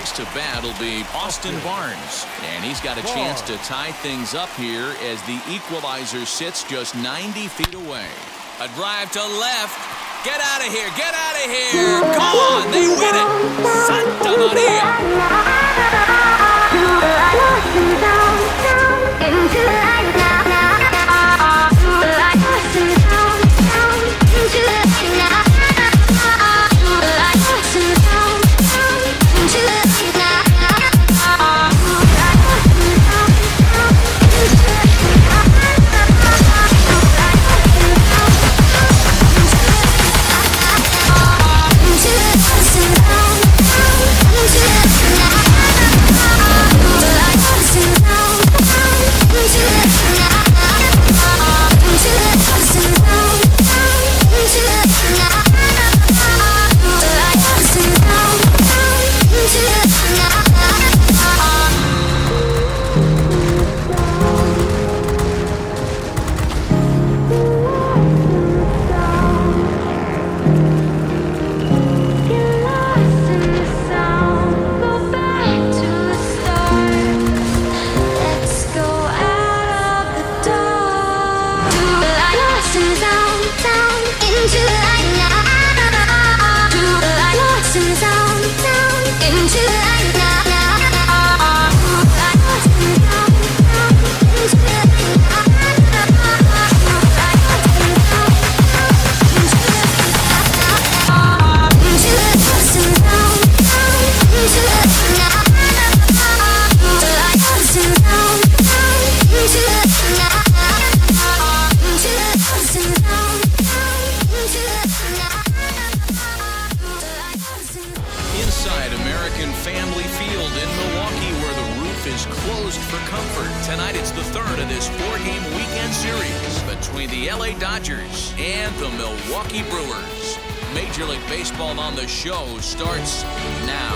next to bat will be Austin Barnes. And he's got a chance to tie things up here as the equalizer sits just 90 feet away. A drive to left. Get out of here. Get out of here. Gone. They win it. Santa Maria. Inside American Family Field in Milwaukee, where the roof is closed for comfort. Tonight it's the third of this four-game weekend series between the LA Dodgers and the Milwaukee Brewers. Major League Baseball on the show starts now.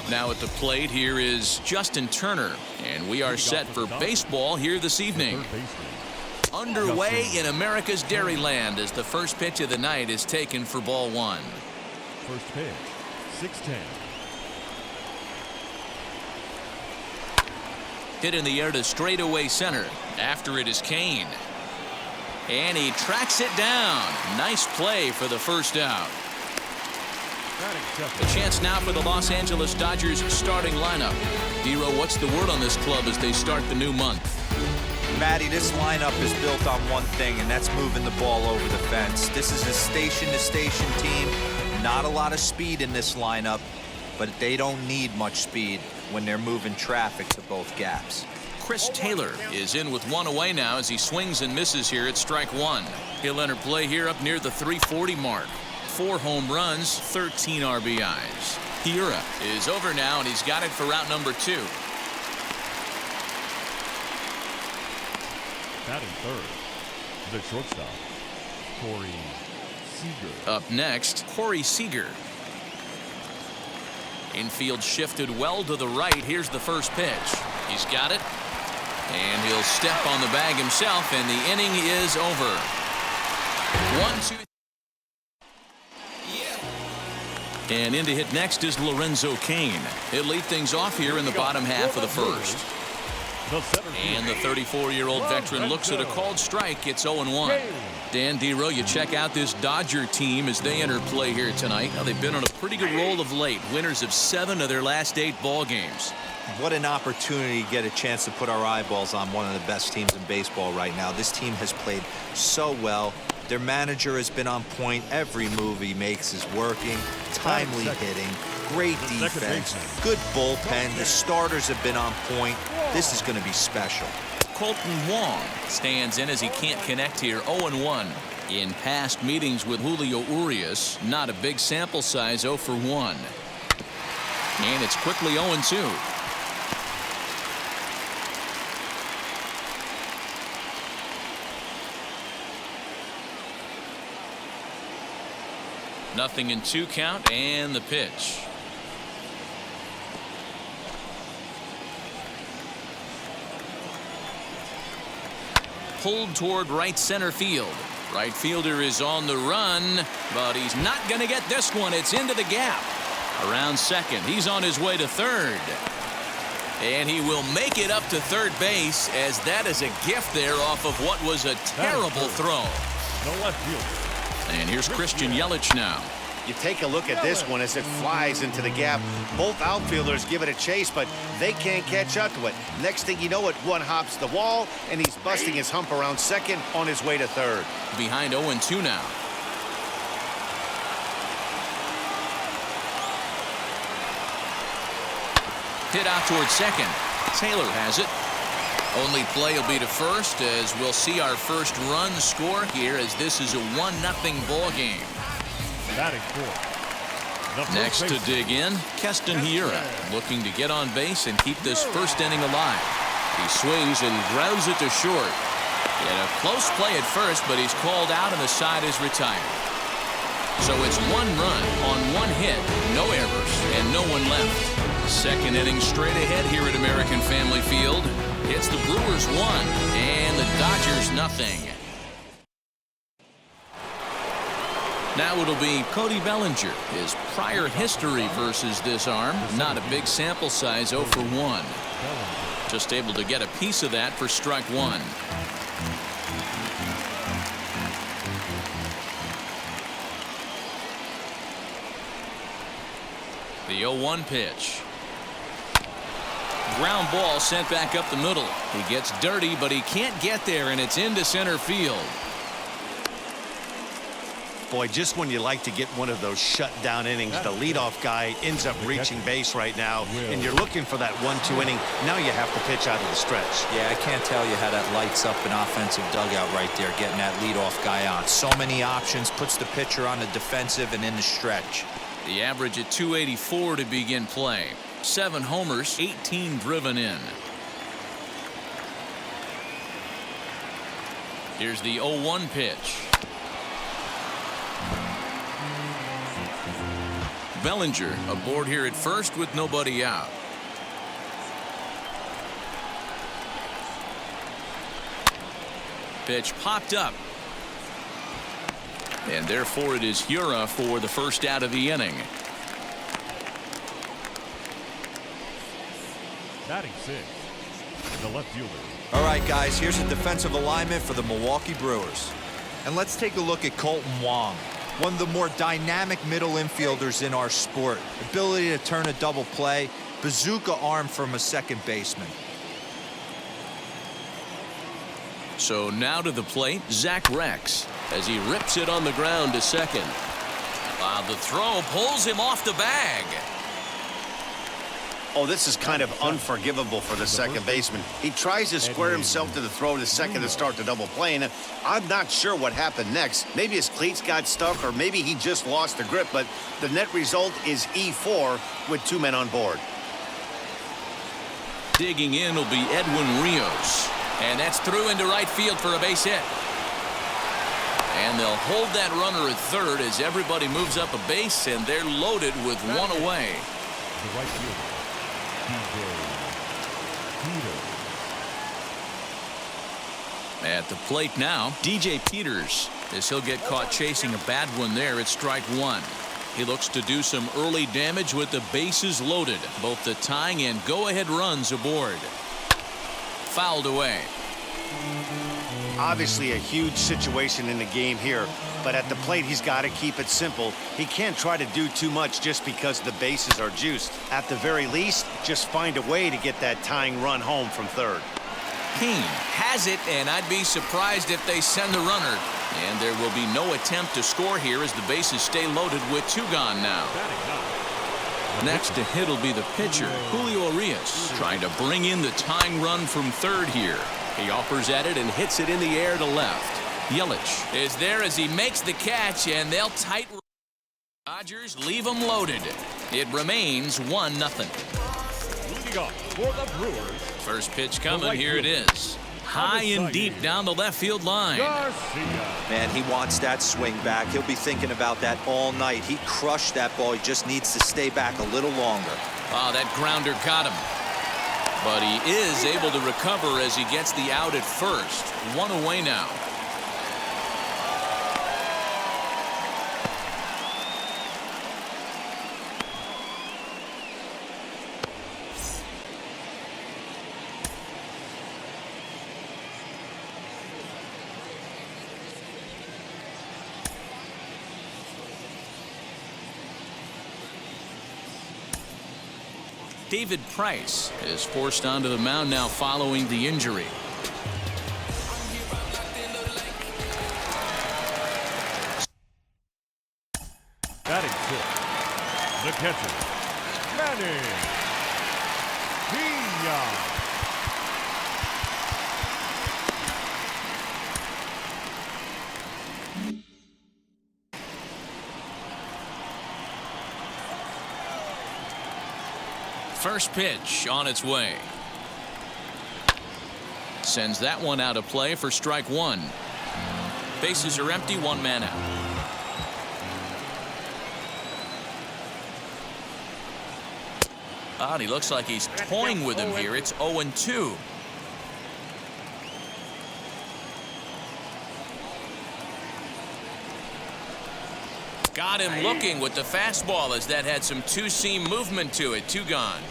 Now at the plate, here is Justin Turner, and we are set for baseball here this evening. Underway in America's Dairyland as the first pitch of the night is taken for ball one. First pitch, 6-10. Hit in the air to straightaway center. After it is Kane. And he tracks it down. Nice play for the first out. A chance now for the Los Angeles Dodgers starting lineup. Dero, what's the word on this club as they start the new month? Matty, this lineup is built on one thing, and that's moving the ball over the fence. This is a station-to-station team. Not a lot of speed in this lineup, but they don't need much speed when they're moving traffic to both gaps. Chris Taylor is in with one away now as he swings and misses here at strike one. He'll enter play here up near the 340 mark. 4 home runs, 13 RBIs. Hiura is over now, and he's got it for route number 2. Batting third, the shortstop, Corey Seager. Up next, Corey Seager. Infield shifted well to the right. Here's the first pitch. He's got it, and he'll step on the bag himself, and the inning is over. 1-2. And in to hit next is Lorenzo Kane. He'll lead things off here in the bottom half of the first. And the 34-year-old veteran looks at a called strike. It's 0-1. Dan Dero, you check out this Dodger team as they enter play here tonight. Now, they've been on a pretty good roll of late. Winners of 7 of their last 8 ball games. What an opportunity to get a chance to put our eyeballs on one of the best teams in baseball right now. This team has played so well. Their manager has been on point. Every move he makes is working. Timely hitting. Great defense. Good bullpen. The starters have been on point. This is going to be special. Colton Wong stands in as he can't connect here. 0-1. In past meetings with Julio Urias, not a big sample size, 0 for 1. And it's quickly 0-2. Nothing in 2 count, and the pitch. Pulled toward right center field. Right fielder is on the run, but he's not going to get this one. It's into the gap. Around second. He's on his way to third. And he will make it up to third base, as that is a gift there off of what was a terrible throw. The left fielder. And here's Christian Yelich now. You take a look at this one as it flies into the gap. Both outfielders give it a chase, but they can't catch up to it. Next thing you know it, one hops the wall, and he's busting his hump around second on his way to third. Behind 0-2 now. Hit out towards second. Taylor has it. Only play will be to first, as we'll see our first run score here, as this is a 1-0 ball game. Batting fourth. Next to dig in, Keston Hiura, looking to get on base and keep this first inning alive. He swings and grounds it to short. He had a close play at first, but he's called out and the side is retired. So it's 1 run on 1 hit, no errors, and no one left. Second inning straight ahead here at American Family Field. It's the Brewers 1 and the Dodgers 0. Now it'll be Cody Bellinger. His prior history versus this arm, not a big sample size, 0 for 1. Just able to get a piece of that for strike 1. The 0-1 pitch. Ground ball sent back up the middle. He gets dirty, but he can't get there, and it's into center field. Boy, just when you like to get one of those shutdown innings, the leadoff guy ends up reaching base right now, and you're looking for that 1-2 inning. Now you have to pitch out of the stretch. Yeah, I can't tell you how that lights up an offensive dugout right there, getting that leadoff guy on. So many options, puts the pitcher on the defensive and in the stretch. The average at 284 to begin play. 7 homers, 18 driven in. Here's the 0-1 pitch. Bellinger aboard here at first with nobody out. Pitch popped up. And therefore it is Hiura for the first out of the inning. Batting 6. The left fielder. All right, guys, here's a defensive alignment for the Milwaukee Brewers. And let's take a look at Colton Wong. One of the more dynamic middle infielders in our sport. Ability to turn a double play. Bazooka arm from a second baseman. So now to the plate, Zach Rex, as he rips it on the ground to second. The throw pulls him off the bag. Oh, this is kind of unforgivable for the second baseman. He tries to square himself to the throw to second to start the double play, and I'm not sure what happened next. Maybe his cleats got stuck, or maybe he just lost the grip, but the net result is E4 with 2 men on board. Digging in will be Edwin Rios, and that's through into right field for a base hit. And they'll hold that runner at third as everybody moves up a base, and they're loaded with 1 away. The right fielder. At the plate now, DJ Peters, as he'll get caught chasing a bad one there at strike 1. He looks to do some early damage with the bases loaded, both the tying and go-ahead runs aboard. Fouled away. Obviously a huge situation in the game here, but at the plate he's got to keep it simple. He can't try to do too much just because the bases are juiced. At the very least, just find a way to get that tying run home from third. Kane has it, and I'd be surprised if they send the runner. And there will be no attempt to score here as the bases stay loaded with 2 gone now. Next to hit will be the pitcher, Julio Urias, trying to bring in the tying run from third here. He offers at it and hits it in the air to left. Yelich is there as he makes the catch, and they'll tight. Dodgers leave them loaded. It remains 1-0. Leading off for the Brewers. First pitch coming. Here it is. High and deep down the left field line. Man, he wants that swing back. He'll be thinking about that all night. He crushed that ball. He just needs to stay back a little longer. Oh, that grounder got him. But he is able to recover as he gets the out at first. 1 away now. David Price is forced onto the mound now following the injury. Batting sixth, the catcher, Manny Pena. First pitch on its way. Sends that one out of play for strike one. Bases are empty, one man out. And he looks like he's toying with him here. It's 0-2. Got him looking with the fastball as that had some two-seam movement to it. Two gone.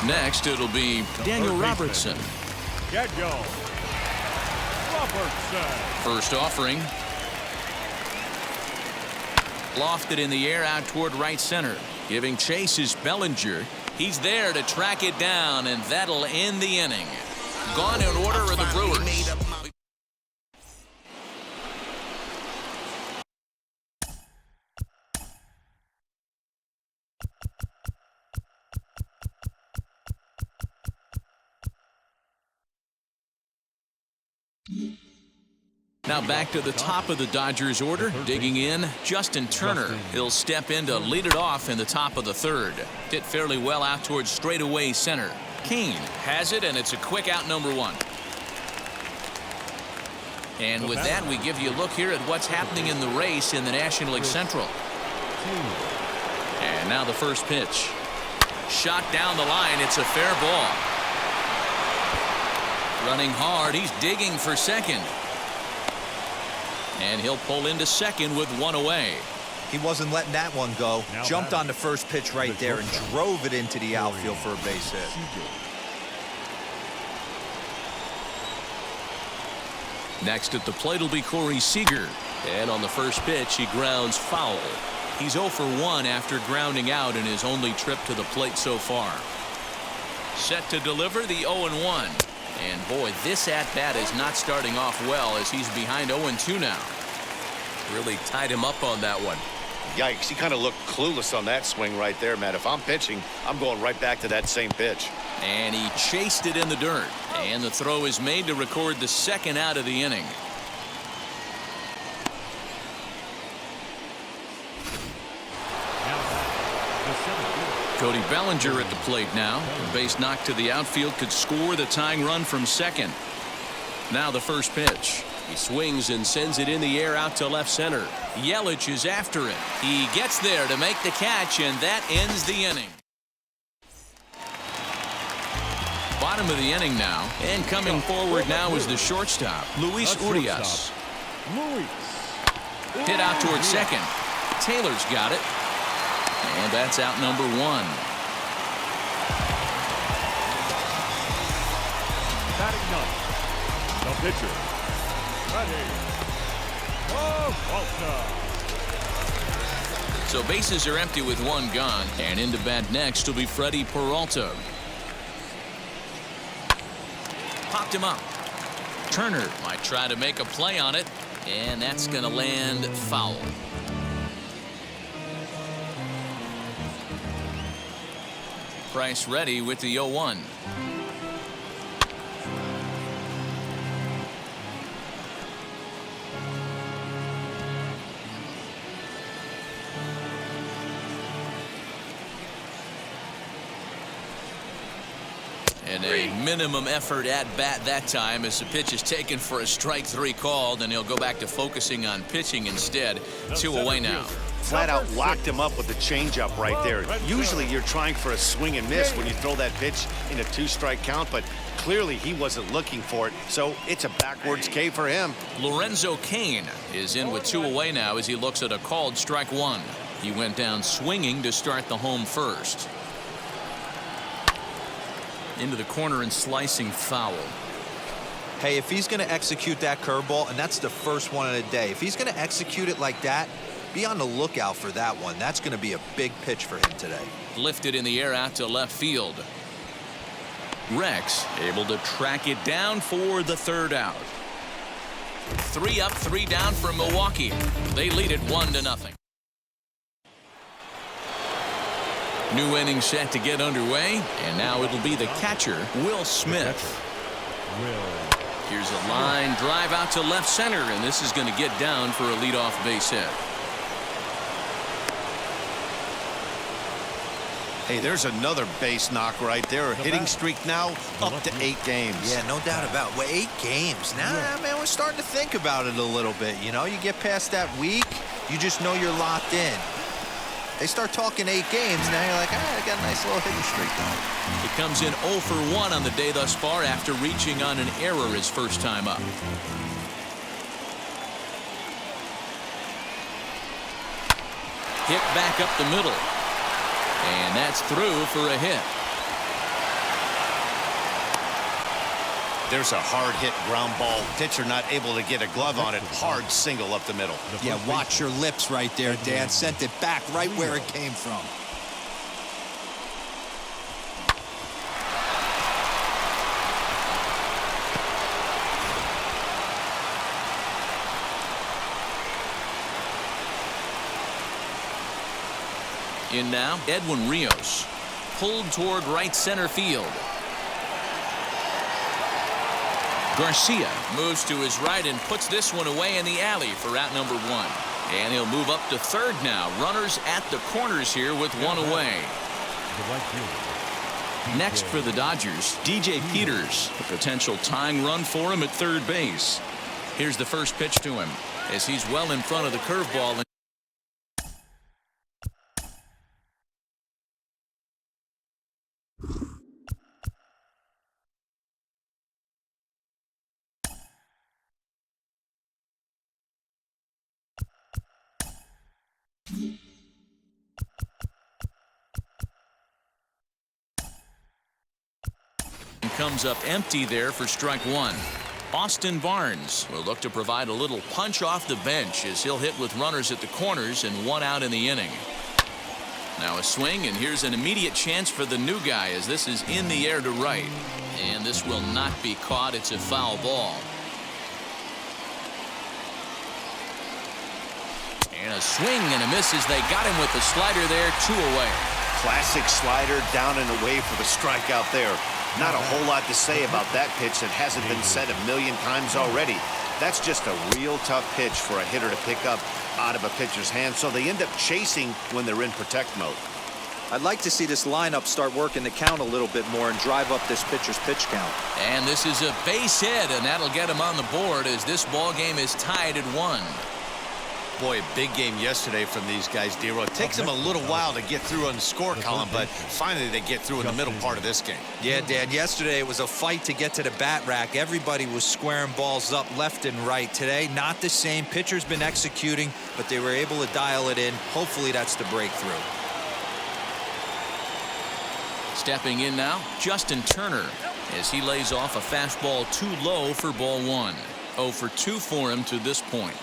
Next, it'll be Daniel Robertson. Daniel Robertson. First offering. Lofted in the air out toward right center. Giving chase is Bellinger. He's there to track it down, and that'll end the inning. Gone in order are the Brewers. Now back to the top of the Dodgers order. Digging in, Justin Turner. He'll step in to lead it off in the top of the third. Hit fairly well out towards straightaway center. Kane has it, and it's a quick out, number one. And with that, we give you a look here at what's happening in the race in the National League Central. And now the first pitch. Shot down the line. It's a fair ball. Running hard. He's digging for second. And he'll pull into second with one away. He wasn't letting that one go. Now Jumped on the first pitch right there and drove it into the outfield for a base hit. Next at the plate will be Corey Seager. And on the first pitch, he grounds foul. He's 0 for 1 after grounding out in his only trip to the plate so far. Set to deliver the 0-1. And boy, this at-bat is not starting off well as he's behind 0-2 now. Really tied him up on that one. Yikes, he kind of looked clueless on that swing right there, Matt. If I'm pitching, I'm going right back to that same pitch. And he chased it in the dirt. And the throw is made to record the second out of the inning. Cody Bellinger at the plate now. The base knock to the outfield could score the tying run from second. Now the first pitch. He swings and sends it in the air out to left center. Yelich is after it. He gets there to make the catch, and that ends the inning. Bottom of the inning now, and coming forward now is the shortstop, Luis Urias. Hit out towards second. Taylor's got it. And that's out number one. Batting ninth, the pitcher, Freddie Peralta. So bases are empty with one gone, and into bat next will be Freddie Peralta. Popped him up. Turner might try to make a play on it, and that's going to land foul. Price ready with the 0-1. And a minimum effort at bat that time as the pitch is taken for a strike three called, and he'll go back to focusing on pitching instead. 2 away now. Flat out locked him up with the changeup right there. Usually you're trying for a swing and miss when you throw that pitch in a 2-strike count, but clearly he wasn't looking for it, so it's a backwards K for him. Lorenzo Cain is in with 2 away now as he looks at a called strike one. He went down swinging to start the home first. Into the corner and slicing foul. Hey, if he's going to execute that curveball, and that's the first one of the day, if he's going to execute it like that, Be on the lookout for that one. That's going to be a big pitch for him today. Lifted in the air out to left field. Rex able to track it down for the third out. 3 up, 3 down for Milwaukee. They lead it 1-0. New inning set to get underway, and now it'll be the catcher, Will Smith. Here's a line drive out to left center, and this is going to get down for a leadoff base hit. Hey, there's another base knock right there. A hitting streak now up to 8 games. Yeah, no doubt about it. Well, 8 games. Now, man, we're starting to think about it a little bit. You know, you get past that week, you just know you're locked in. They start talking 8 games, now you're like, I got a nice little hitting streak going. It comes in 0 for 1 on the day thus far after reaching on an error his first time up. Hit back up the middle. And that's through for a hit. There's a hard hit ground ball. Pitcher not able to get a glove on it. Hard single up the middle. Yeah, watch your lips right there, Dan. Sent it back right where it came from. In now, Edwin Rios. Pulled toward right center field. Garcia moves to his right and puts this one away in the alley for out number 1. And he'll move up to third now. Runners at the corners here with 1 away. Next for the Dodgers, DJ Peters. A potential tying run for him at third base. Here's the first pitch to him as he's well in front of the curveball. Comes up empty there for strike 1. Austin Barnes will look to provide a little punch off the bench as he'll hit with runners at the corners and 1 out in the inning. Now a swing, and here's an immediate chance for the new guy as this is in the air to right. And this will not be caught. It's a foul ball. And a swing and a miss as they got him with the slider there. 2 away. Classic slider down and away for the strikeout there. Not a whole lot to say about that pitch that hasn't been said a million times already. That's just a real tough pitch for a hitter to pick up out of a pitcher's hand, so they end up chasing when they're in protect mode. I'd like to see this lineup start working the count a little bit more and drive up this pitcher's pitch count. And this is a base hit, and that'll get him on the board as this ball game is tied at 1. Boy, a big game yesterday from these guys, D-Roy. It takes them a little while to get through on the score column, but finally they get through in the middle part of this game. Yeah, Dad, yesterday it was a fight to get to the bat rack. Everybody was squaring balls up left and right. Today, not the same. Pitcher's been executing, but they were able to dial it in. Hopefully that's the breakthrough. Stepping in now, Justin Turner, as he lays off a fastball too low for ball 1. 0 for 2 for him to this point.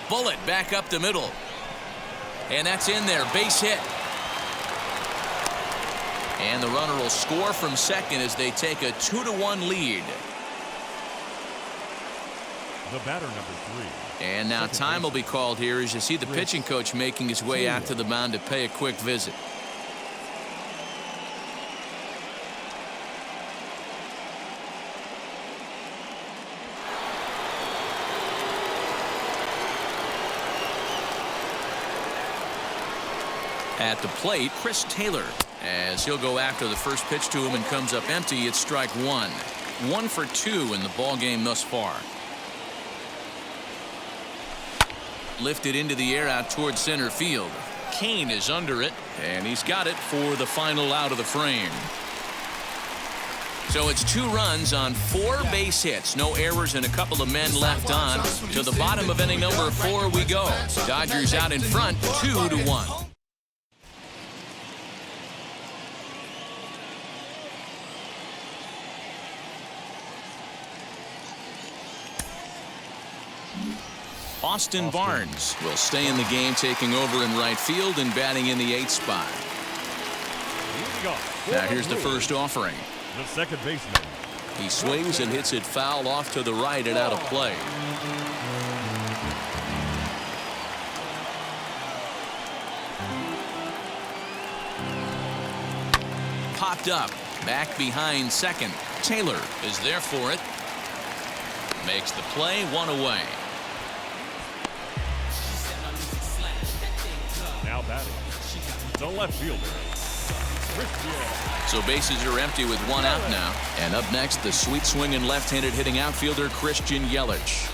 Bullet back up the middle. And that's in there. Base hit. And the runner will score from second as they take a 2-1 lead. The batter, number 3. And now time will be called here as you see the pitching coach making his way out to the mound to pay a quick visit. At the plate, Chris Taylor, as he'll go after the first pitch to him and comes up empty. It's strike 1. 1 for 2 in the ball game thus far. Lifted into the air out towards center field. Kane is under it, and he's got it for the final out of the frame. So it's 2 runs on 4 base hits. No errors and a couple of men left on. To the bottom of inning number 4 we go. Dodgers out in front, 2-1. Austin Barnes will stay in the game, taking over in right field and batting in the 8th spot. Now here's the first offering. The second baseman. He swings and hits it foul off to the right and out of play. Popped up. Back behind second. Taylor is there for it. Makes the play, 1 away. Now batting, the left fielder. So bases are empty with 1 out now. And up next, the sweet swinging left-handed hitting outfielder Christian Yelich.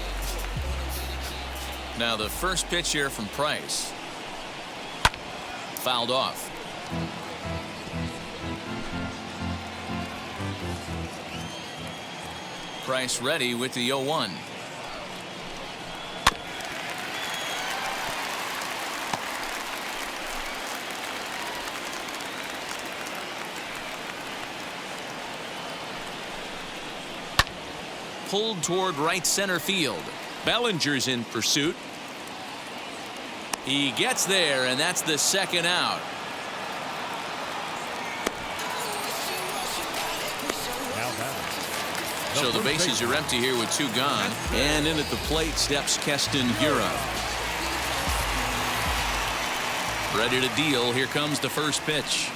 Now the first pitch here from Price. Fouled off. Price ready with the 0-1. Pulled toward right center field. Bellinger's in pursuit. He gets there, and that's the second out. So the bases are empty here with 2 gone. And in at the plate steps Keston Hiura. Ready to deal. Here comes the first pitch.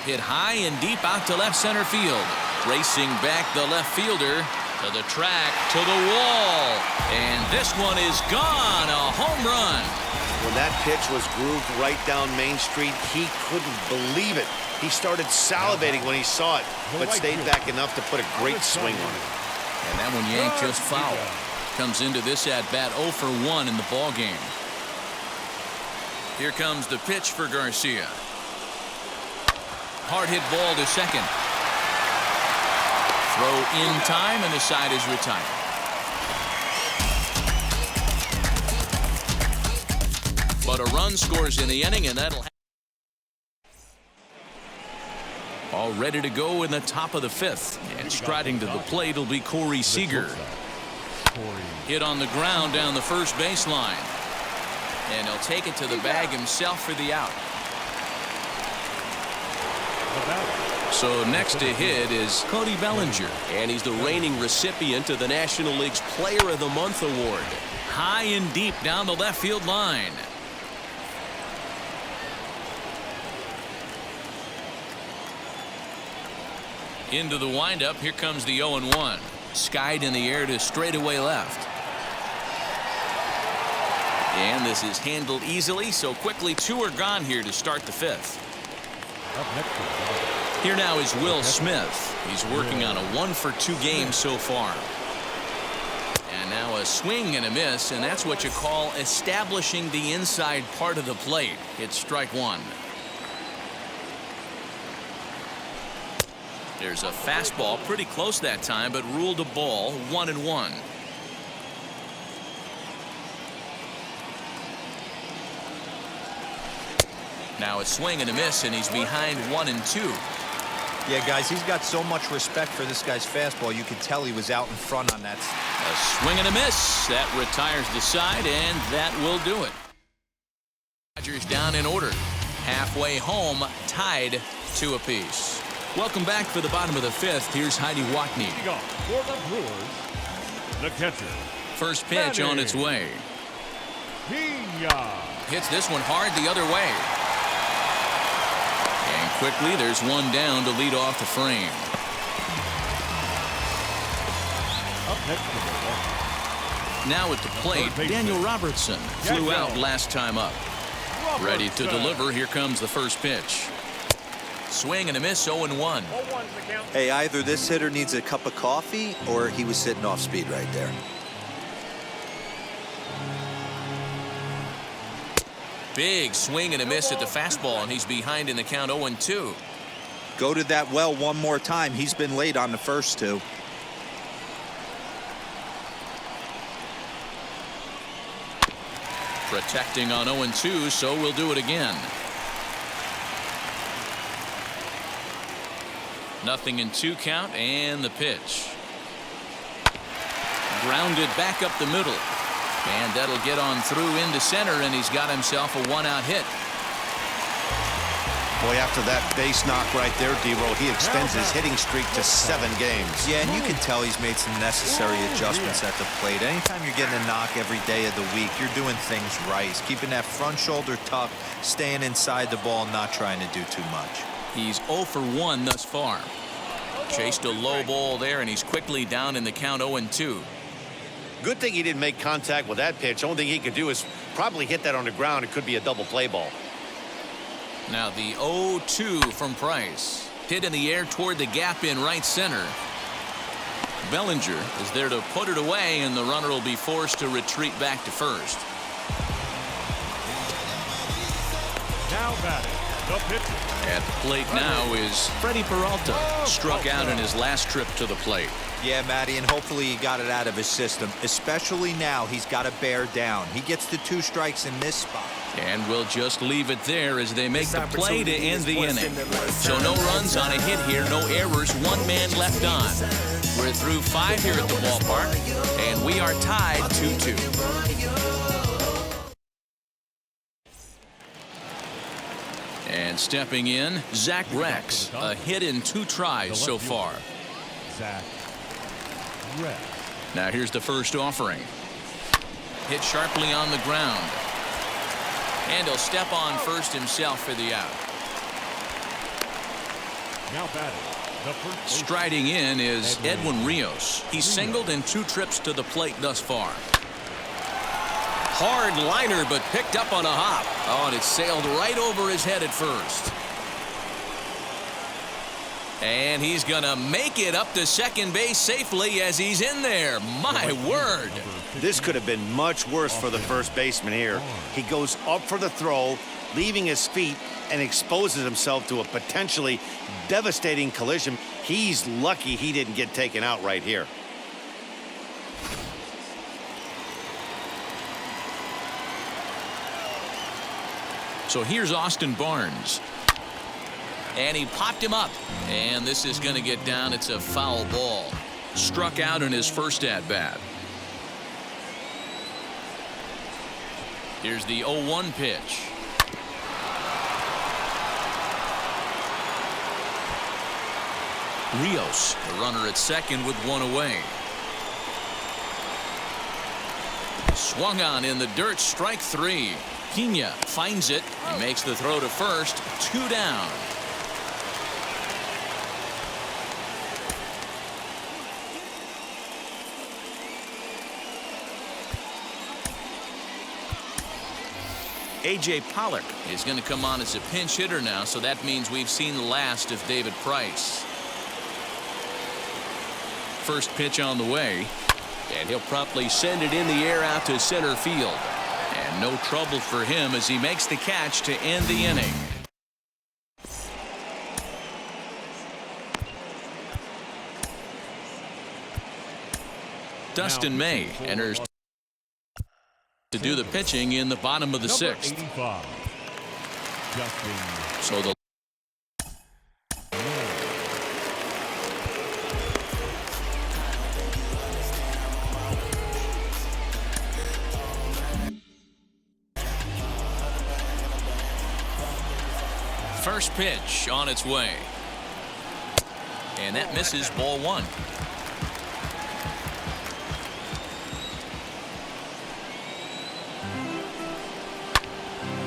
Hit high and deep out to left center field. Racing back the left fielder to the track, to the wall. And this one is gone. A home run. When that pitch was grooved right down Main Street, he couldn't believe it. He started salivating when he saw it, but stayed back enough to put a great swing on it. And that one yanked just foul. Comes into this at-bat 0 for 1 in the ball game. Here comes the pitch for Garcia. Hard hit ball to second. Throw in time, and the side is retired. But a run scores in the inning, and that'll all ready to go in the top of the 5th. And striding to the plate will be Corey Seager. Hit on the ground down the first baseline. And he'll take it to the bag himself for the out. So next to hit is Cody Bellinger. And he's the reigning recipient of the National League's Player of the Month award. High and deep down the left field line. Into the windup. Here comes the 0-1. Skied in the air to straightaway left. And this is handled easily, so quickly 2 are gone here to start the 5th. Here now is Will Smith. He's working on a 1 for 2 game so far. And now a swing and a miss, and that's what you call establishing the inside part of the plate. It's strike 1. There's a fastball pretty close that time, but ruled a ball, 1-1. Now a swing and a miss, and he's behind 1-2. Yeah, guys, he's got so much respect for this guy's fastball. You could tell he was out in front on that. A swing and a miss. That retires the side, and that will do it. Dodgers down in order. Halfway home, tied 2 apiece. Welcome back for the bottom of the 5th. Here's Heidi Watney. For the Brewers, the catcher. First pitch on its way. Hits this one hard the other way. And quickly there's one down to lead off the frame. Now at the plate, Daniel Robertson flew out last time up. Ready to deliver. Here comes the first pitch. Swing and a miss, 0-1. Hey, either this hitter needs a cup of coffee or he was sitting off speed right there. Big swing and a miss at the fastball, and he's behind in the count 0-2. Go to that well one more time. He's been late on the first 2. Protecting on 0-2, so we'll do it again. Nothing in 2 count, and the pitch. Grounded back up the middle. And that'll get on through into center, and he's got himself a one-out hit. Boy, after that base knock right there, D-Roll, he extends his hitting streak to 7 games. Yeah, and you can tell he's made some necessary adjustments at the plate. Anytime you're getting a knock every day of the week, you're doing things right. He's keeping that front shoulder tucked, staying inside the ball, not trying to do too much. He's 0 for 1 thus far. Chased a low ball there, and he's quickly down in the count 0-2. Good thing he didn't make contact with that pitch. Only thing he could do is probably hit that on the ground. It could be a double play ball. Now the 0-2 from Price. Hit in the air toward the gap in right center. Bellinger is there to put it away, and the runner will be forced to retreat back to first. Now batting, the pitcher. At the plate now is Freddie Peralta. Struck out in his last trip to the plate. Yeah, Matty, and hopefully he got it out of his system. Especially now, he's got to bear down. He gets the 2 strikes in this spot. And we'll just leave it there as they make the play to end the inning. So no runs on a hit here, no errors, 1 man left on. We're through 5 here at the ballpark, and we are tied 2-2. And stepping in, Zach Rex. A hit in 2 tries so far. Zach Rex. Now here's the first offering. Hit sharply on the ground. And he'll step on first himself for the out. Now batting, the first. Striding in is Edwin Rios. He's singled in 2 trips to the plate thus far. Hard liner, but picked up on a hop. Oh, and it sailed right over his head at first. And he's going to make it up to second base safely as he's in there. My word. This could have been much worse for the first baseman here. He goes up for the throw, leaving his feet, and exposes himself to a potentially devastating collision. He's lucky he didn't get taken out right here. So here's Austin Barnes. And he popped him up. And this is going to get down. It's a foul ball. Struck out in his first at-bat. Here's the 0-1 pitch. Rios, the runner at second with 1 away. Swung on in the dirt, strike 3. Pena finds it. He makes the throw to first. 2 down. A.J. Pollock is going to come on as a pinch hitter now, so that means we've seen the last of David Price. First pitch on the way, and he'll promptly send it in the air out to center field. And no trouble for him as he makes the catch to end the inning. Dustin May enters to do the pitching in the bottom of the 6th. So the first pitch on its way. And that misses, ball 1.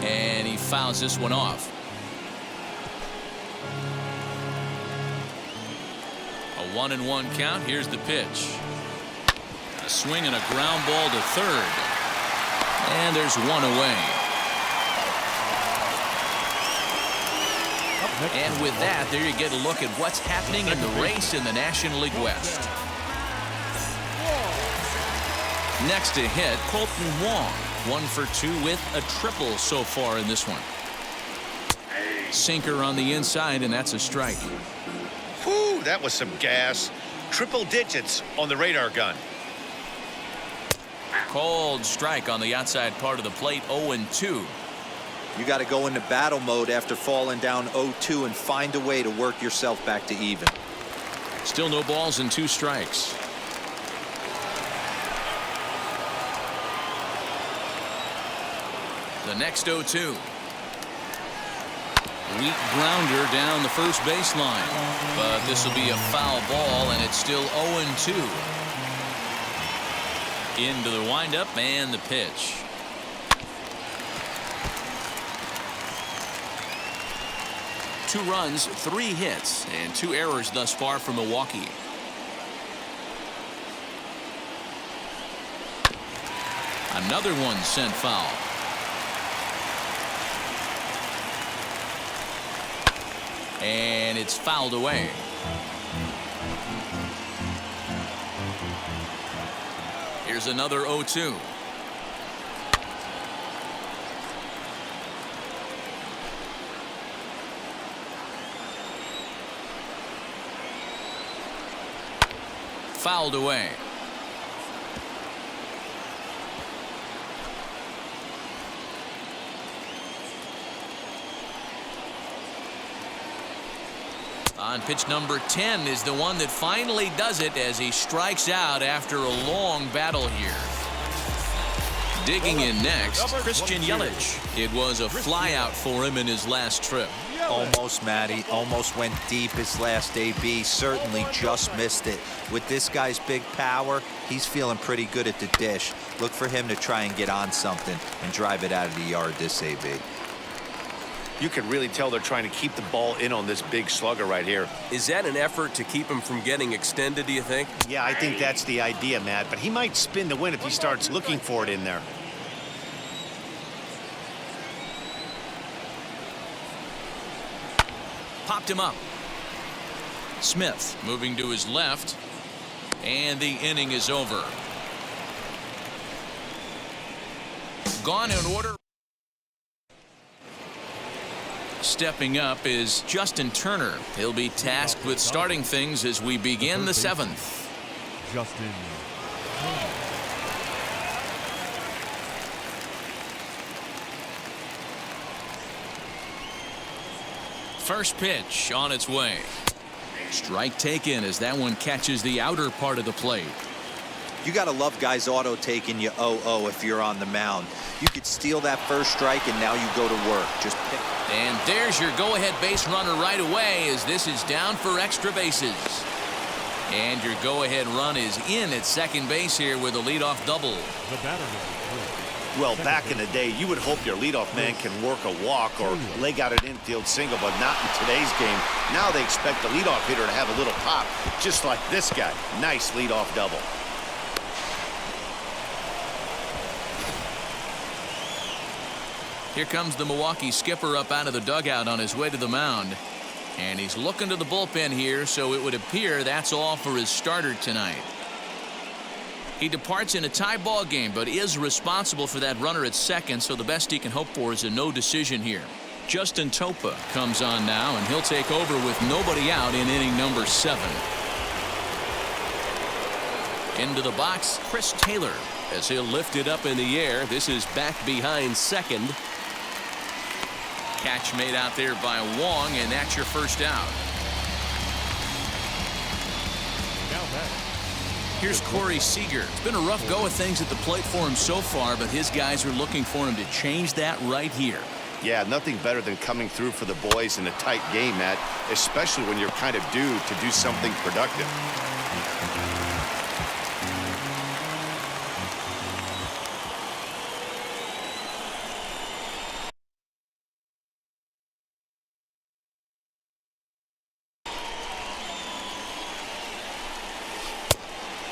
And he fouls this one off. A 1-1 count. Here's the pitch. A swing and a ground ball to third. And there's 1 away. And with that, there you get a look at what's happening in the race in the National League West. Next to hit, Colton Wong. 1 for 2 with a triple so far in this one. Sinker on the inside, and that's a strike. Whew, that was some gas. Triple digits on the radar gun. Cold strike on the outside part of the plate, 0-2. You got to go into battle mode after falling down 0-2 and find a way to work yourself back to even. Still no balls and 2 strikes. The next 0-2. Weak grounder down the first baseline. But this will be a foul ball, and it's still 0-2. Into the windup and the pitch. Two runs, 3 hits, and 2 errors thus far for Milwaukee. Another one sent foul. And it's fouled away. Here's another 0-2. Fouled away. On pitch number 10 is the one that finally does it as he strikes out after a long battle here. Digging in next, Christian Yelich. It was a flyout for him in his last trip. Almost, Matty. Almost went deep his last AB. Certainly just missed it. With this guy's big power, he's feeling pretty good at the dish. Look for him to try and get on something and drive it out of the yard this AB. You can really tell they're trying to keep the ball in on this big slugger right here. Is that an effort to keep him from getting extended, do you think? Yeah, I think that's the idea, Matt. But he might spin the win if he starts looking for it in there. Popped him up. Smith moving to his left. And the inning is over. Gone in order. Stepping up is Justin Turner. He'll be tasked with starting things as we begin the 7th. Justin. First pitch on its way. Strike taken as that one catches the outer part of the plate. You got to love guys auto taking you 0-0 if you're on the mound. You could steal that first strike and now you go to work. Just pick. And there's your go-ahead base runner right away as this is down for extra bases. And your go-ahead run is in at second base here with a leadoff double. The batter number 3. Well, back in the day, you would hope your leadoff man can work a walk or leg out an infield single, but not in today's game. Now they expect the leadoff hitter to have a little pop, just like this guy. Nice leadoff double. Here comes the Milwaukee skipper up out of the dugout on his way to the mound. And he's looking to the bullpen here, so it would appear that's all for his starter tonight. He departs in a tie ball game, but is responsible for that runner at second, so the best he can hope for is a no decision here. Justin Topa comes on now, and he'll take over with nobody out in inning number 7. Into the box, Chris Taylor, as he'll lift it up in the air. This is back behind second. Catch made out there by Wong, and that's your first out. Now back. Here's Corey Seager. It's been a rough go of things at the plate for him so far, but his guys are looking for him to change that right here. Yeah, nothing better than coming through for the boys in a tight game, Matt, especially when you're kind of due to do something productive.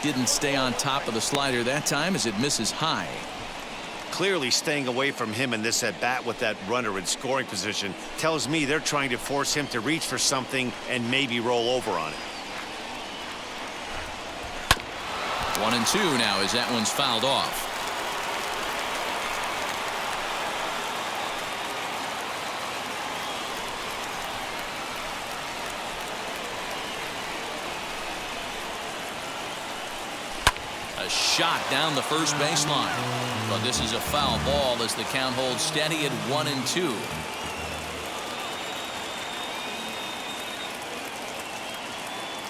Didn't stay on top of the slider that time as it misses high. Clearly staying away from him in this at-bat with that runner in scoring position tells me they're trying to force him to reach for something and maybe roll over on it. 1-2 now as that one's fouled off. A shot down the first baseline, but this is a foul ball as the count holds steady at 1-2.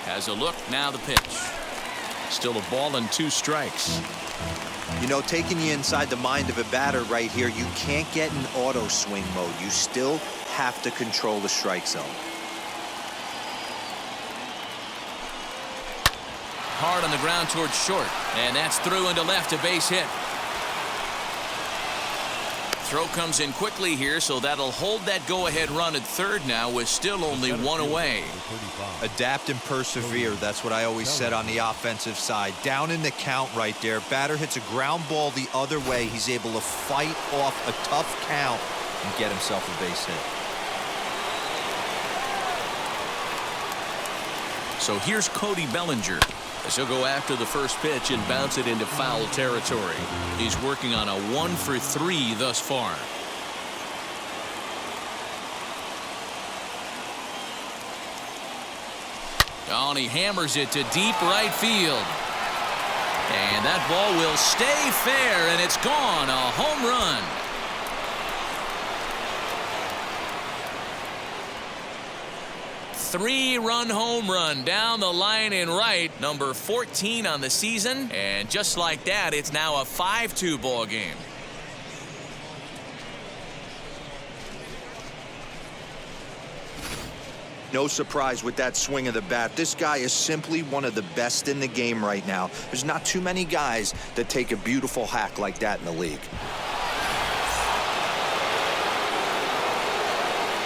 Has a look, now the pitch. Still a ball and 2 strikes. You know, taking you inside the mind of a batter right here, you can't get in auto swing mode. You still have to control the strike zone. Hard on the ground towards short, and that's through into left, a base hit. Throw comes in quickly here, so that'll hold that go-ahead run at third now with still only 1 away. Adapt and persevere. That's what I always said on the offensive side. Down in the count right there. Batter hits a ground ball the other way. He's able to fight off a tough count and get himself a base hit. So here's Cody Bellinger, as he'll go after the first pitch and bounce it into foul territory. He's working on a 1-for-3 thus far. Oh, and he hammers it to deep right field. And that ball will stay fair, and it's gone. A home run. Three-run home run down the line in right, number 14 on the season, and just like that, it's now a 5-2 ball game. No surprise with that swing of the bat. This guy is simply one of the best in the game right now. There's not too many guys that take a beautiful hack like that in the league.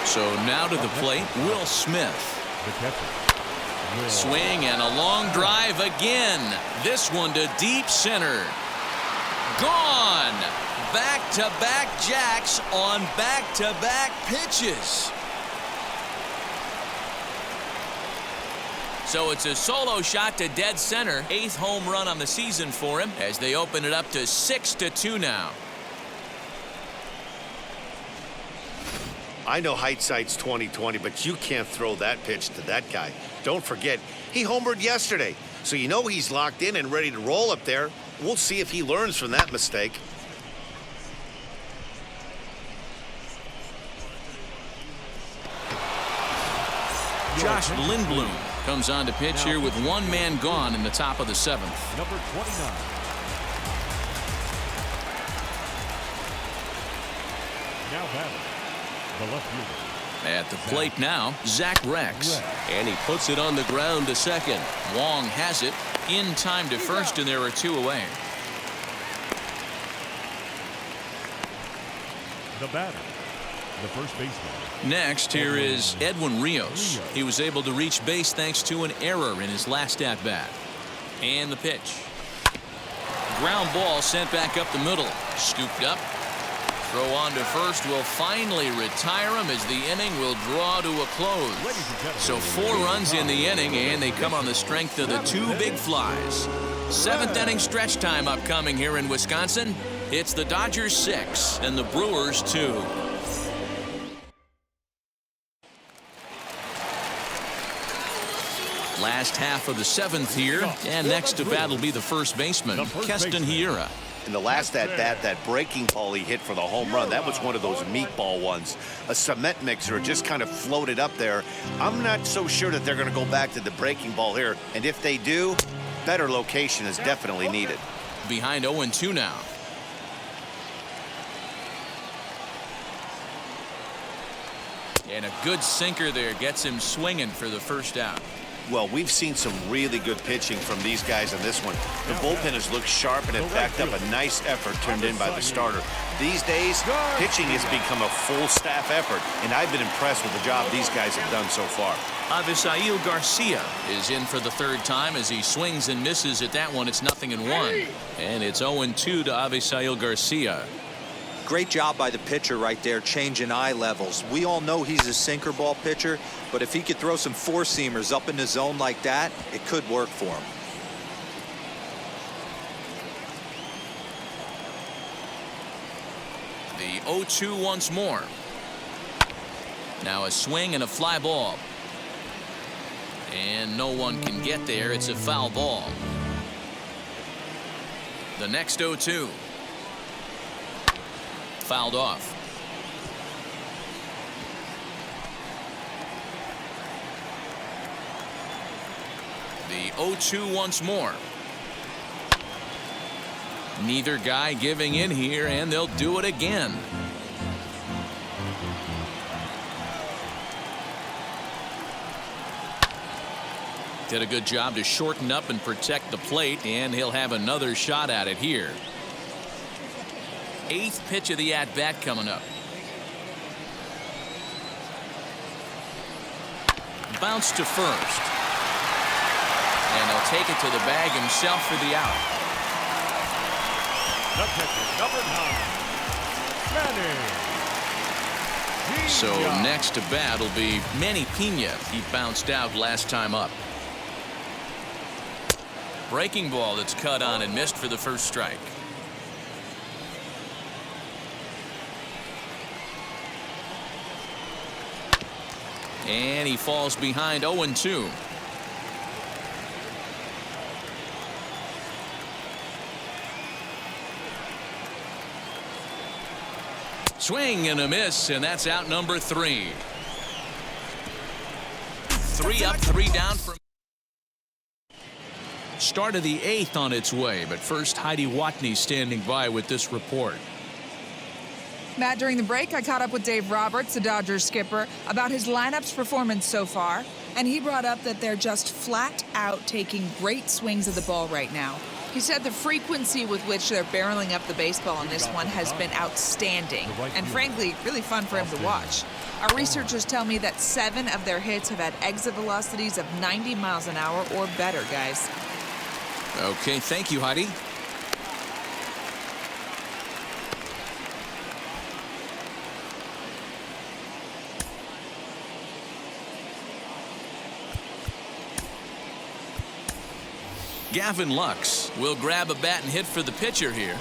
So now to the plate, Will Smith. Swing and a long drive again. This one to deep center. Gone. Back-to-back jacks on back-to-back pitches. So it's a solo shot to dead center. 8th home run on the season for him as they open it up to 6-2 now. I know hindsight's 20/20, but you can't throw that pitch to that guy. Don't forget, he homered yesterday, so you know he's locked in and ready to roll up there. We'll see if he learns from that mistake. Josh Lindblom comes on to pitch here with 1 man gone in the top of the 7th. Number 29. Now batting, the left fielder. At the plate now, Zach Rex. And he puts it on the ground to second. Wong has it in time to first, and there are 2 away. The batter, the first baseman. Next, here is Edwin Rios. He was able to reach base thanks to an error in his last at-bat. And the pitch. Ground ball sent back up the middle. Scooped up. Throw on to first will finally retire him as the inning will draw to a close. So 4 runs in the inning, and they come on the strength of the 2 big flies. 7th inning stretch time upcoming here in Wisconsin. It's the Dodgers 6 and the Brewers 2. Last half of the 7th here, and next to bat will be the first baseman, Keston Hiura. In the last at-bat, that breaking ball he hit for the home run, that was one of those meatball ones. A cement mixer just kind of floated up there. I'm not so sure that they're going to go back to the breaking ball here. And if they do, better location is definitely needed. Behind 0-2 now. And a good sinker there gets him swinging for the first out. Well, we've seen some really good pitching from these guys in this one. The bullpen has looked sharp, and it backed up a nice effort turned in by the starter. These days, pitching has become a full staff effort, and I've been impressed with the job these guys have done so far. Avisail Garcia is in for the 3rd time as he swings and misses at that one. It's 0-1. And it's 0-2 to Avisail Garcia. Great job by the pitcher right there, changing eye levels. We all know he's a sinker ball pitcher, but if he could throw some 4-seamers up in the zone like that, it could work for him. The 0-2 once more. Now a swing and a fly ball. And no one can get there. It's a foul ball. The next 0-2. Fouled off. The 0-2 once more. Neither guy giving in here, and they'll do it again. Did a good job to shorten up and protect the plate, and he'll have another shot at it here. 8th pitch of the at-bat coming up. Bounce to first. And he'll take it to the bag himself for the out. The pitcher, number 9, Manny. So next to bat will be Manny Pena. He bounced out last time up. Breaking ball that's cut on and missed for the first strike. And he falls behind 0-2. Swing and a miss, and that's out number 3. 3 up, 3 down from. Start of the 8th on its way, but first Heidi Watney standing by with this report. Matt, during the break, I caught up with Dave Roberts, the Dodgers skipper, about his lineup's performance so far, and he brought up that they're just flat out taking great swings at the ball right now. He said the frequency with which they're barreling up the baseball on this one has been outstanding, and frankly, really fun for him to watch. Our researchers tell me that 7 of their hits have had exit velocities of 90 miles an hour or better, guys. Okay, thank you, Heidi. Gavin Lux will grab a bat and hit for the pitcher here.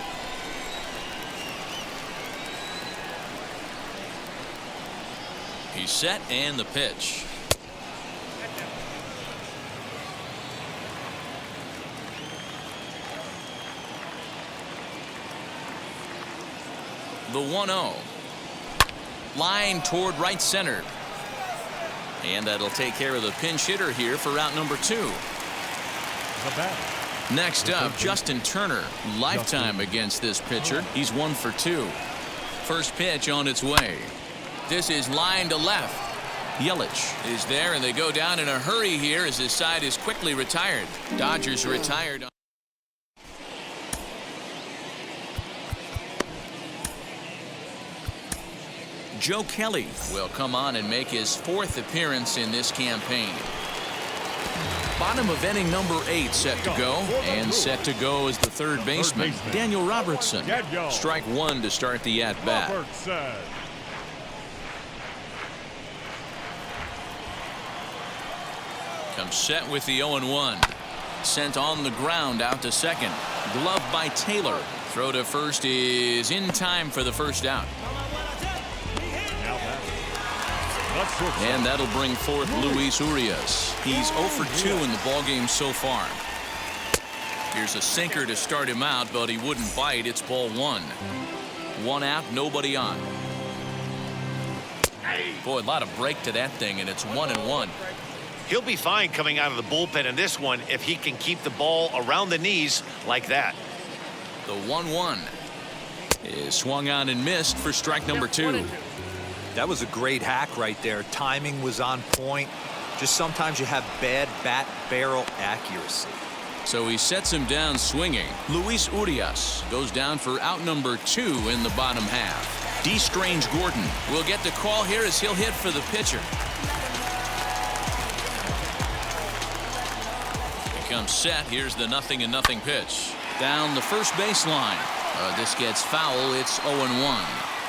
He's set, and the pitch. The 1-0. Line toward right center. And that'll take care of the pinch hitter here for out number 2. Next up, Justin Turner. Lifetime against this pitcher. He's 1 for 2. First pitch on its way. This is line to left. Yelich is there, and they go down in a hurry here as his side is quickly retired. Dodgers retired. Joe Kelly will come on and make his 4th appearance in this campaign. Bottom of inning number 8 set to go, and set to go is the third baseman, Daniel Robertson. Strike 1 to start the at-bat. Comes set with the 0-1. Sent on the ground out to second. Glove by Taylor. Throw to first is in time for the first out. And that'll bring forth Luis Urias. He's 0 for 2 in the ballgame so far. Here's a sinker to start him out, but he wouldn't bite. It's ball 1. 1 out, nobody on. Boy, a lot of break to that thing, and it's 1-1. He'll be fine coming out of the bullpen in this one if he can keep the ball around the knees like that. The 1-1 is swung on and missed for strike number 2. That was a great hack right there. Timing was on point. Just sometimes you have bad bat barrel accuracy. So he sets him down swinging. Luis Urias goes down for out number 2 in the bottom half. D. Strange Gordon will get the call here as he'll hit for the pitcher. He comes set. Here's the 0-0 pitch. Down the first baseline. This gets foul. It's 0-1.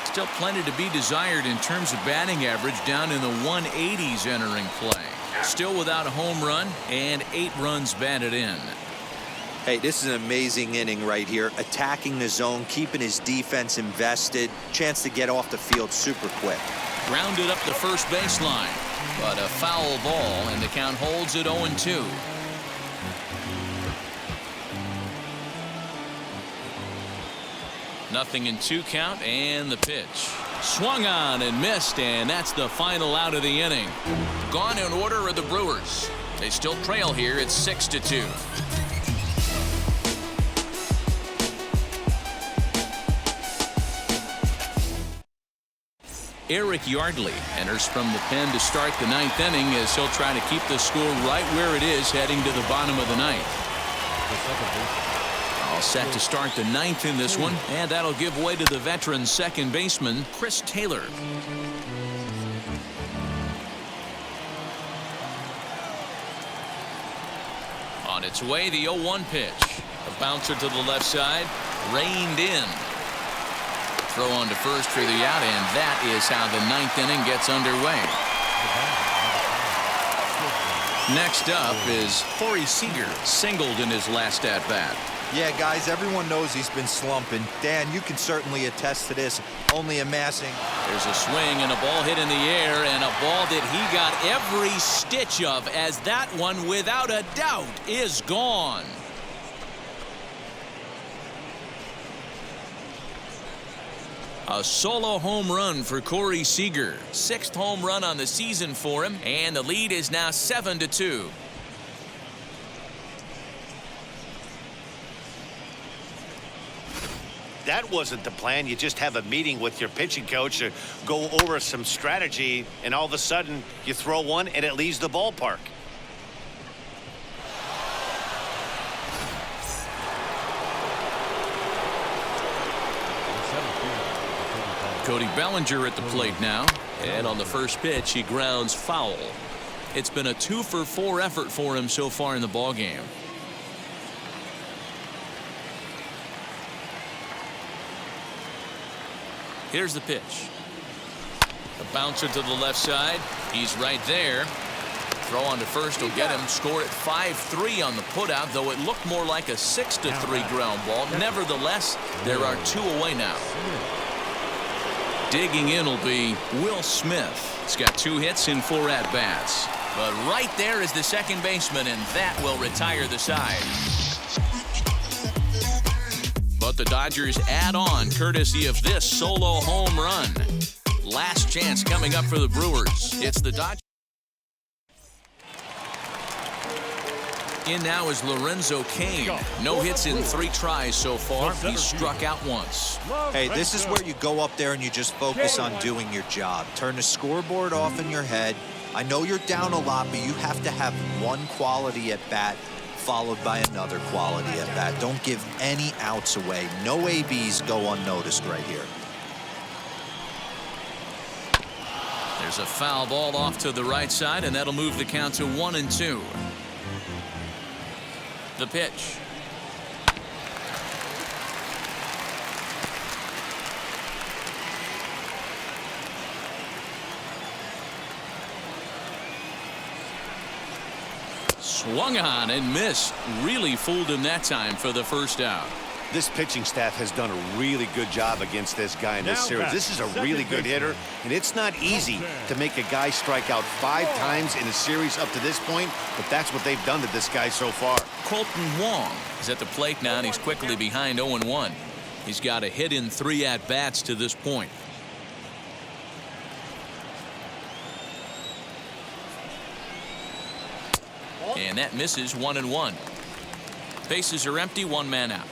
Still plenty to be desired in terms of batting average, down in the 180s entering play. Still without a home run and 8 runs batted in. Hey, this is an amazing inning right here. Attacking the zone, keeping his defense invested. Chance to get off the field super quick. Grounded up the first baseline, but a foul ball, and the count holds at 0-2. Nothing in 2 count, and the pitch. Swung on and missed, and that's the final out of the inning. Gone in order are the Brewers. They still trail here. It's 6-2. Eric Yardley enters from the pen to start the ninth inning as he'll try to keep the score right where it is heading to the bottom of the ninth. All set to start the ninth in this one, and that'll give way to the veteran second baseman, Chris Taylor. On its way, the 0-1 pitch. A bouncer to the left side, reined in. Throw on to first for the out, and that is how the ninth inning gets underway. Next up is Corey Seager, singled in his last at-bat. Yeah, guys, everyone knows he's been slumping. Dan, you can certainly attest to this, only amassing. There's a swing and a ball hit in the air, and a ball that he got every stitch of, as that one, without a doubt, is gone. A solo home run for Corey Seager. 6th home run on the season for him, and the lead is now 7-2. That wasn't the plan. You just have a meeting with your pitching coach to go over some strategy, and all of a sudden you throw one and it leaves the ballpark. Cody Bellinger at the plate now, and on the first pitch he grounds foul. It's been a 2-for-4 effort for him so far in the ballgame. Here's the pitch. A bouncer to the left side. He's right there. Throw on to first will get him. Score at 5-3 on the putout, though it looked more like a 6-3 ground ball. Nevertheless, there are 2 away now. Digging in will be Will Smith. He's got 2 hits in 4 at-bats. But right there is the second baseman, and that will retire the side. But the Dodgers add on courtesy of this solo home run. Last chance coming up for the Brewers. It's the Dodgers. In now is Lorenzo Cain. No hits in 3 tries so far. He's struck out once. Hey, this is where you go up there and you just focus on doing your job. Turn the scoreboard off in your head. I know you're down a lot, but you have to have one quality at bat followed by another quality at bat. Don't give any outs away. No ABs go unnoticed right here. There's a foul ball off to the right side, and that'll move the count to 1-2. The pitch. Swung on and missed. Really fooled him that time for the first out. This pitching staff has done a really good job against this guy in this series. This is a really good hitter, and it's not easy to make a guy strike out 5 times in a series up to this point, but that's what they've done to this guy so far. Colton Wong is at the plate now, and he's quickly behind 0-1. He's got a hit in 3 at-bats to this point. And that misses. 1-1. Bases are empty, 1 man out.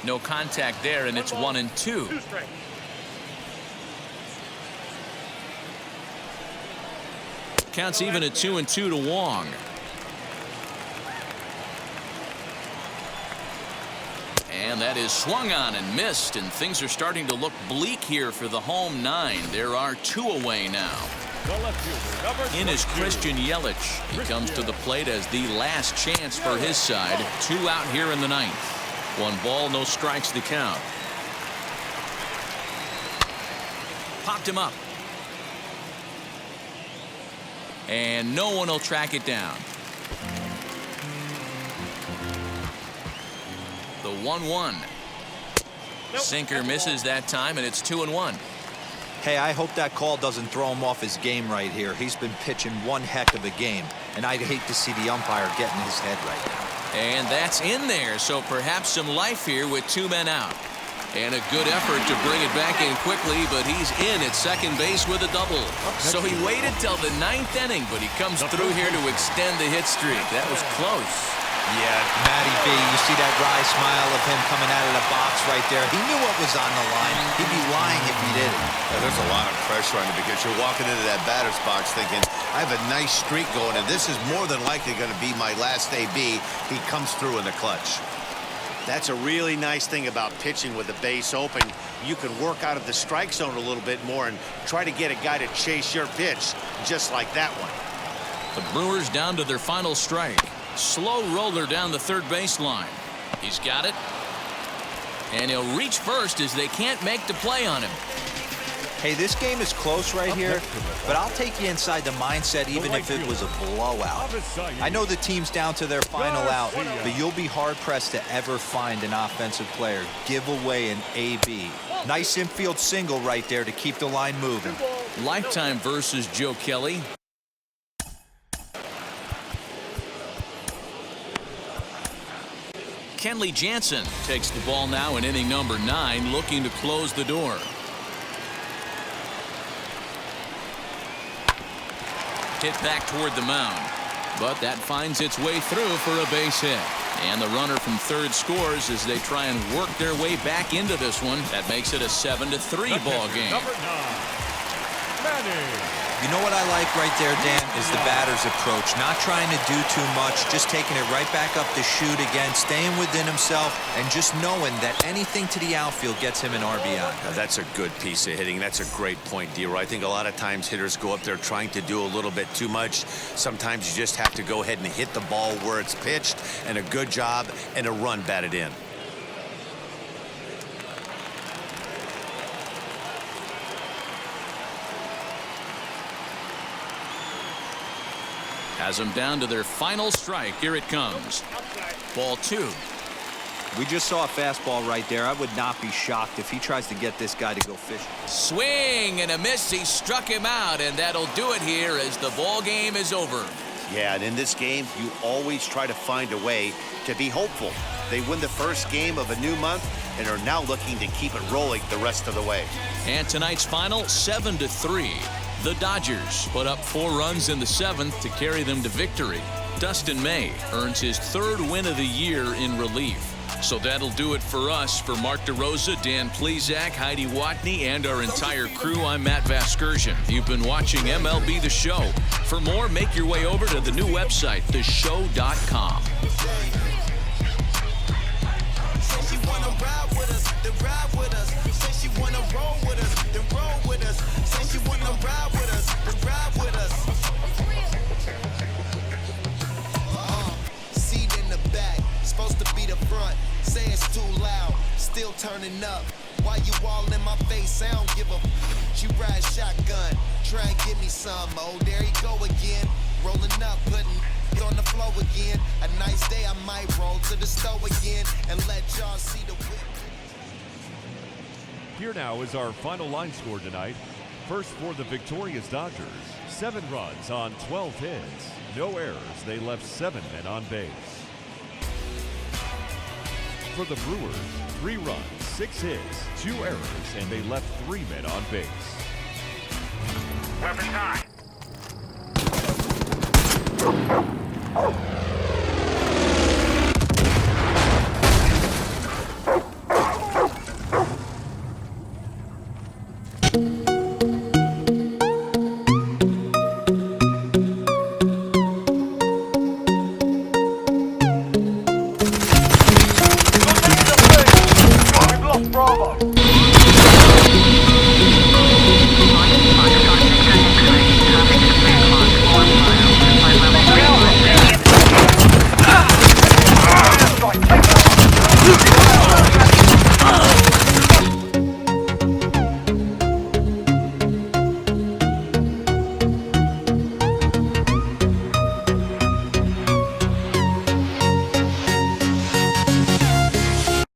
No contact there, and it's 1-2. Counts even at 2-2 to Wong. And that is swung on and missed, and things are starting to look bleak here for the home 9. There are 2 away now. In is Christian Yelich. He comes to the plate as the last chance for his side. 2 out here in the 9th. 1 ball, no strikes the count. Popped him up. And no one will track it down. The 1-1. Sinker misses that time, and it's 2-1. Hey, I hope that call doesn't throw him off his game right here. He's been pitching one heck of a game, and I'd hate to see the umpire get in his head right now. And that's in there, so perhaps some life here with 2 men out. And a good effort to bring it back in quickly, but he's in at second base with a double. So he waited till the 9th inning, but he comes through here to extend the hit streak. That was close. Yeah, Matty B, you see that wry smile of him coming out of the box right there. He knew what was on the line. He'd be lying if he didn't. Yeah, there's a lot of pressure on you because you're walking into that batter's box thinking, I have a nice streak going, and this is more than likely going to be my last AB. He comes through in the clutch. That's a really nice thing about pitching with the base open. You can work out of the strike zone a little bit more and try to get a guy to chase your pitch, just like that one. The Brewers down to their final strike. Slow roller down the third baseline. He's got it. And he'll reach first as they can't make the play on him. Hey, this game is close right here, but I'll take you inside the mindset even if it was a blowout. I know the team's down to their final out, but you'll be hard-pressed to ever find an offensive player give away an AB. Nice infield single right there to keep the line moving. Lifetime versus Joe Kelly. Kenley Jansen takes the ball now in inning number 9, looking to close the door. Hit back toward the mound, but that finds its way through for a base hit. And the runner from third scores as they try and work their way back into this one. That makes it a 7-3 ball game. Number 9, Manny. You know what I like right there, Dan, is the batter's approach. Not trying to do too much, just taking it right back up the chute again, staying within himself, and just knowing that anything to the outfield gets him an RBI. Now, that's a good piece of hitting. That's a great point, D-Roy. I think a lot of times hitters go up there trying to do a little bit too much. Sometimes you just have to go ahead and hit the ball where it's pitched, and a good job and a run batted in. Has them down to their final strike. Here it comes. Ball 2. We just saw a fastball right there. I would not be shocked if he tries to get this guy to go fishing. Swing and a miss. He struck him out, and that'll do it here as the ball game is over. Yeah, and in this game, you always try to find a way to be hopeful. They win the first game of a new month and are now looking to keep it rolling the rest of the way. And tonight's final, 7-3. The Dodgers put up 4 runs in the 7th to carry them to victory. Dustin May earns his 3rd win of the year in relief. So that'll do it for us. For Mark DeRosa, Dan Plesac, Heidi Watney, and our entire crew, I'm Matt Vasgersian. You've been watching MLB The Show. For more, make your way over to the new website, theshow.com. Say it's too loud, still turning up. Why you all in my face? I don't give a She ride shotgun, try and give me some. Oh, there you go again. Rolling up, putting on the floor again. A nice day, I might roll to the store again and let y'all see the whip. Here now is our final line score tonight. First for the victorious Dodgers, 7 runs on 12 hits. No errors. They left 7 men on base. For the Brewers, 3 runs, 6 hits, 2 errors, and they left 3 men on base. Weapons high.